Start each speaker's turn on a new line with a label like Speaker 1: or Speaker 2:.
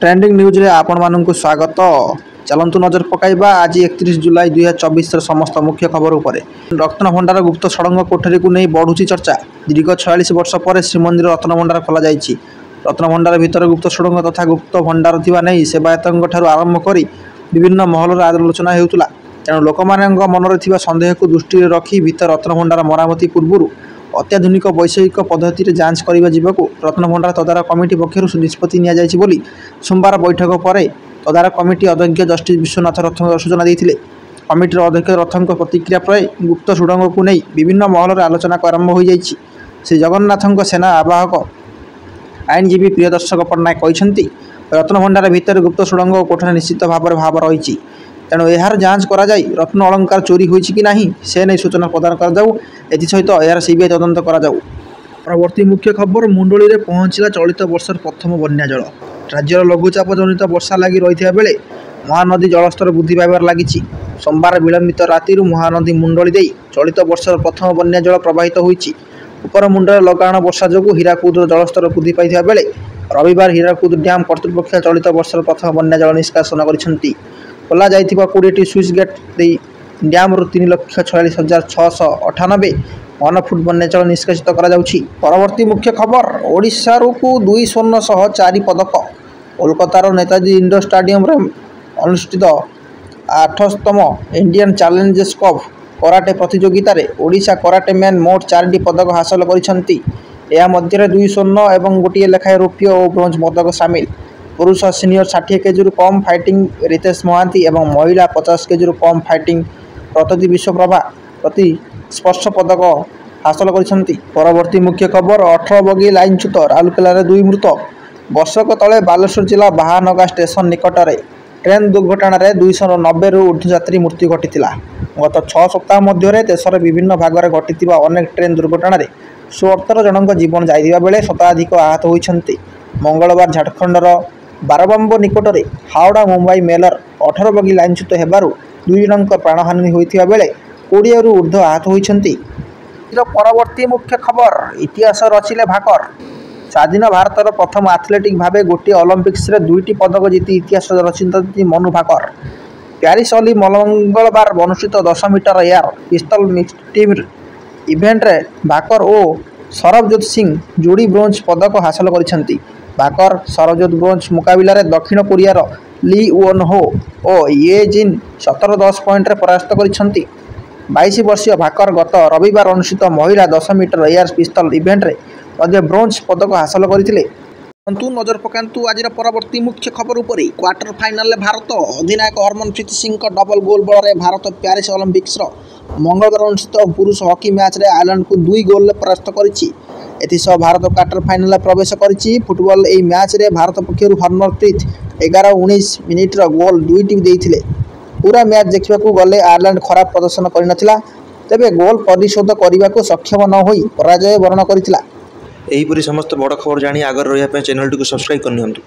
Speaker 1: Trending news रे आपण मानक स्वागत। चलतु नजर पकाइबा आज 31 जुलाई 2024 समस्त मुख्य खबर उपरे। रत्नभंडार गुप्त सड़ंग कोठरी को नहीं बढ़ुची चर्चा। दीर्घ 46 वर्ष पर श्रीमंदिर रत्नभंडार खोल जाइछि। रत्नभंडार भितर गुप्त सड़ंग तथा गुप्त भंडार थिबा नहीं सेवायतों ठारू आरंभ करी विभिन्न महल आलोचना हेउतला। तेणु लोकमानक मनरे थिबा संदेह को दृष्टि रखी भितर रत्नभंडार मरामती पूर्व अत्याधुनिक वैषयिक पद्धति जांच करने जावाक रत्नभंडार तदारक कमिटी पक्षर निष्पत्ति नि बोली सोमवार बैठक पर तदारक कमिटी अध्यक्ष जस्टिस विश्वनाथ रथ सूचना देते। कमिटीर अध्यक्ष रथों प्रतिक्रिया पर गुप्त सुड़ंग को नहीं विभिन्न महल आलोचना आरंभ हो जाइछि। श्री जगन्नाथ सेना आवाहक आईनजीवी प्रियदर्शक पट्टनायक कहते रत्नभंडार भितर गुप्त सुड़ंग कोठरी निश्चित भाव रही। तेणु यार जांच करा जाई रत्न अलंकार चोरी होइछि कि नहीं से नहीं सूचना प्रदान कर जाऊ। एसहित यार सीबीआई तदंत करा जाऊ। परवर्ती मुख्य खबर मुंडली रे पहुंचला चलित वर्षर प्रथम बन्या जल। राज्यर लघुचाप जनित वर्षा लगी रही बेले महानदी जलस्तर वृद्धि पाइबार लगी। सोमवार विलंबित राति महानदी मुंडली दे चलित वर्षर प्रथम बन्या जल प्रवाहित होइछि। उपर मुंडे लगाण वर्षा जो हीराकुद जलस्तर वृद्धि पाई बेले रविवार हीराकुद डैम कर्तृपक्ष चलित वर्षर प्रथम बन्या जल निष्कासन कर खोल जा 20 स्विच गेट डैम 3,46,698 घनफुट बन्याजल निष्कासित परवर्ती मुख्य खबर ओडिशा को 2 स्वर्ण सह 4 पदक। कोलकातार नेताजी इंडोर स्टाडियम अनुष्ठित 8तम इंडियन चैलेंजर्स कप कराटे प्रतियोगिता रे ओडिशा कराटे मैन मोट 4टी पदक हासिल करिसेंती। या मध्य 2 स्वर्ण और 1 लेखाएं रौप्य और ब्रोंज पदक सामिल। पुरुष सीनियर 60 केजी कम फाइटिंग रितेश महांती और महिला 50 केजी कम फाइटिंग प्रति विश्वप्रभा प्रति स्पर्श पदक हासिल कर। परवर्ती मुख्य खबर 18 बगी लाइनच्युत राउरकेला 2 मृत। वर्षक तले बालेश्वर जिला बाहानगा स्टेशन निकट में ट्रेन दुर्घटना 290 रु ऊर्ध्व यात्री मृत्यु घटी। गत 6 सप्ताह मध्य देशर विभिन्न भाग में घटी अनेक ट्रेन दुर्घटना 17 जनक जीवन जाइवा बेले शताधिक आहत होती। मंगलवार झारखंडर बारबंब निकट में हावड़ा मुंबई मेलर 18 बगी लाइनच्युत होबारु 2 जनक प्राणहानि होता बेले 20 रु ऊर्ध्व आहत होती। परवर्ती मुख्य खबर इतिहास रचिले भाकर। स्वाधीन भारतर प्रथम एथलेटिक भाव गोटे ओलंपिक्स 2टी पदक जीति इतिहास रचित मनु भाकर। प्यारिस अली मंगलवार अनुष्ठित 10 metre air pistol mix team event रे भाकर और सरबजोत सिंह जोड़ी ब्रोंज पदक हासिल कर। भाकर सरबजोत ब्रोंज मुकाबला दक्षिण कोरियार ली वोन हो और ये जिन 17-10 पॉइंट परास्त कर। 22 वर्षीय भाकर गत रविवार अनुष्ठित महिला 10 मीटर एयर पिस्तल इवेंट रे ब्रोंज पदक हासिल करते। नजर पकांतु आज परवर्ती मुख्य खबर उपर। क्वार्टर फाइनाल भारत अधिनायक हरमनप्रीत सिंह डबल गोल बल भारत प्यारिस ओलंपिक्स मंगलवार अनुष्ठित पुरुष हॉकी मैच रे आयरलैंड को 2 गोल परास्त कर। भारत क्वार्टर फाइनाल प्रवेश कर। फुटबॉल यह मैच रे भारत पक्षर हरमनप्रीत 11-19 मिनिट्र गोल 2टी देते। पूरा मैच देखा गले आयरलैंड खराब प्रदर्शन कर तेबे गोल परिशोध करने को सक्षम न हो पराजय वर्ण करथिला।
Speaker 2: एहीपरि समस्त बड़ खबर जानी आगर रहिया पे चैनल टी को सब्सक्राइब करनियंतु।